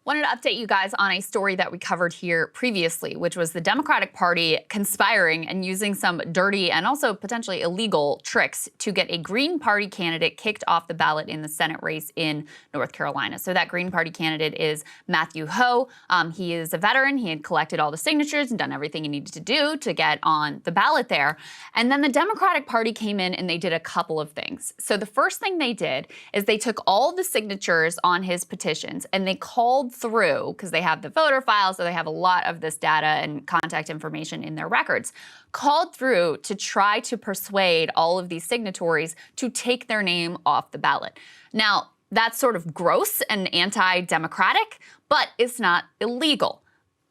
Wanted to update you guys on a story that we covered here previously, which was the Democratic Party conspiring and using some dirty and also potentially illegal tricks to get a Green Party candidate kicked off the ballot in the Senate race in North Carolina. So that Green Party candidate is Matthew Hoh. He is a veteran. He had collected all the signatures and done everything he needed to do to get on the ballot there. And then the Democratic Party came in and they did a couple of things. So the first thing they did is they took all the signatures on his petitions and they called through, because they have the voter file, so they have a lot of this data and contact information in their records, called through to try to persuade all of these signatories to take their name off the ballot. Now, that's sort of gross and anti-democratic, but it's not illegal.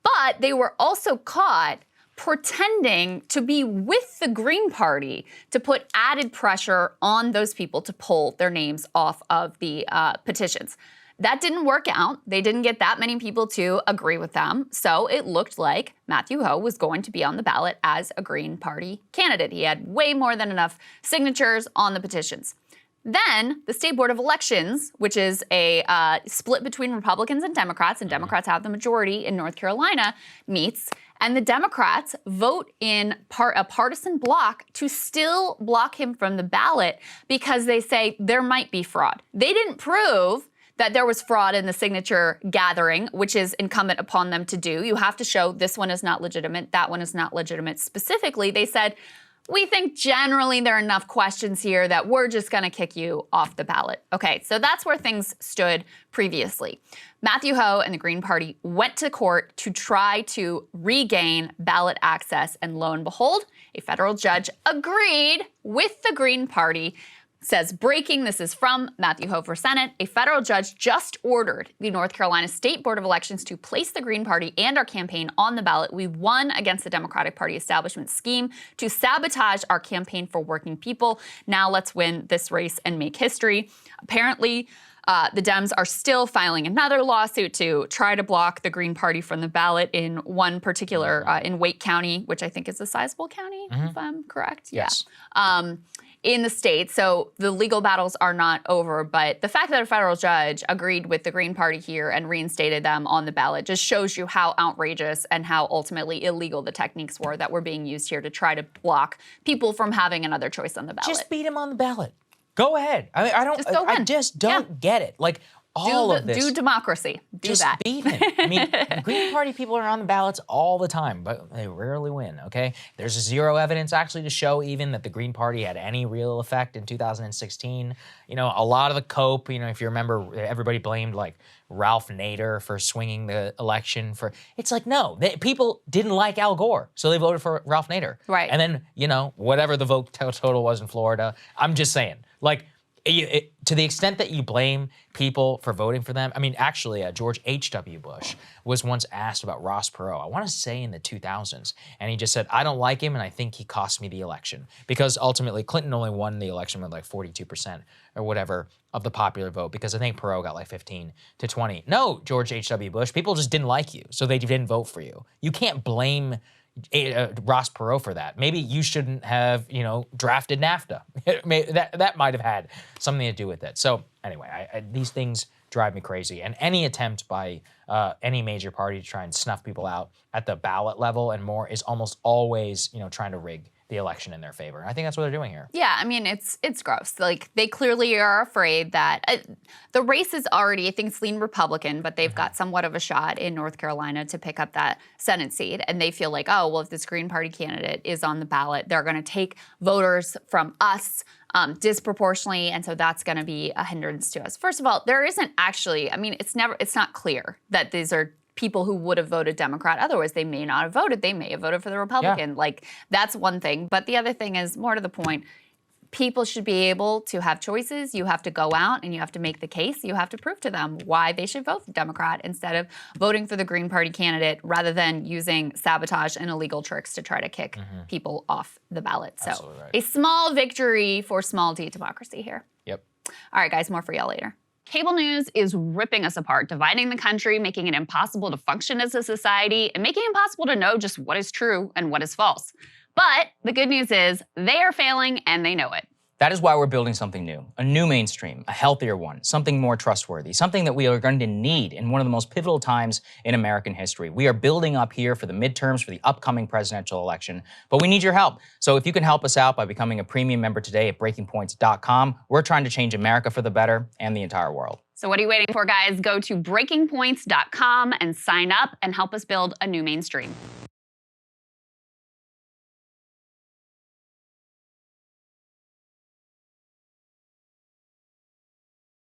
But they were also caught pretending to be with the Green Party to put added pressure on those people to pull their names off of the petitions. That didn't work out. They didn't get that many people to agree with them. So it looked like Matthew Hoh was going to be on the ballot as a Green Party candidate. He had way more than enough signatures on the petitions. Then the State Board of Elections, which is a split between Republicans and Democrats have the majority in North Carolina, meets, and the Democrats vote in a partisan bloc to still block him from the ballot because they say there might be fraud. They didn't prove that there was fraud in the signature gathering, which is incumbent upon them to do. You have to show this one is not legitimate, that one is not legitimate. Specifically, they said, we think generally there are enough questions here that we're just going to kick you off the ballot. Okay, so that's where things stood previously. Matthew Hoh and the Green Party went to court to try to regain ballot access, and lo and behold, a federal judge agreed with the Green Party. Says, breaking, this is from Matthew Hoh for Senate, a federal judge just ordered the North Carolina State Board of Elections to place the Green Party and our campaign on the ballot. We won against the Democratic Party establishment scheme to sabotage our campaign for working people. Now let's win this race and make history. Apparently, the Dems are still filing another lawsuit to try to block the Green Party from the ballot in one particular, in Wake County, which I think is a sizable county, if I'm correct. Yes. Yeah. In the state. So the legal battles are not over, but the fact that a federal judge agreed with the Green Party here and reinstated them on the ballot just shows you how outrageous and how ultimately illegal the techniques were that were being used here to try to block people from having another choice on the ballot. Just beat him on the ballot. Go ahead. I mean, I just don't get it. Like, all of this. Do democracy. Do that. Just beat him. I mean, the Green Party people are on the ballots all the time, but they rarely win, okay? There's zero evidence actually to show even that the Green Party had any real effect in 2016. You know, a lot of the cope, you know, if you remember, everybody blamed like Ralph Nader for swinging the election for, it's like, no, people didn't like Al Gore, so they voted for Ralph Nader. Right. And then, you know, whatever the vote total was in Florida, I'm just saying, like, to the extent that you blame people for voting for them, I mean, actually, George H.W. Bush was once asked about Ross Perot, I want to say in the 2000s, and he just said, I don't like him, and I think he cost me the election. Because ultimately, Clinton only won the election with like 42% or whatever of the popular vote, because I think Perot got like 15 to 20. No, George H.W. Bush, people just didn't like you, so they didn't vote for you. You can't blame Ross Perot for that. Maybe you shouldn't have, you know, drafted NAFTA. That might have had something to do with it. So anyway, these things drive me crazy. And any attempt by any major party to try and snuff people out at the ballot level and more is almost always, you know, trying to rig the election in their favor. And I think that's what they're doing here. Yeah, I mean, it's gross. Like, they clearly are afraid that the race is already, I think it's lean Republican, but they've got somewhat of a shot in North Carolina to pick up that Senate seat. And they feel like, oh, well, if this Green Party candidate is on the ballot, they're going to take voters from us disproportionately, and so that's going to be a hindrance to us. First of all, there isn't actually, I mean, it's not clear that these are people who would have voted Democrat. Otherwise, they may not have voted. They may have voted for the Republican. Yeah. Like, that's one thing. But the other thing is, more to the point, people should be able to have choices. You have to go out and you have to make the case. You have to prove to them why they should vote for Democrat instead of voting for the Green Party candidate rather than using sabotage and illegal tricks to try to kick people off the ballot. So right. A small victory for small d democracy here. Yep. All right, guys, more for y'all later. Cable news is ripping us apart, dividing the country, making it impossible to function as a society, and making it impossible to know just what is true and what is false. But the good news is they are failing and they know it. That is why we're building something new, a new mainstream, a healthier one, something more trustworthy, something that we are going to need in one of the most pivotal times in American history. We are building up here for the midterms, for the upcoming presidential election, but we need your help. So if you can help us out by becoming a premium member today at breakingpoints.com, we're trying to change America for the better and the entire world. So what are you waiting for, guys? Go to breakingpoints.com and sign up and help us build a new mainstream.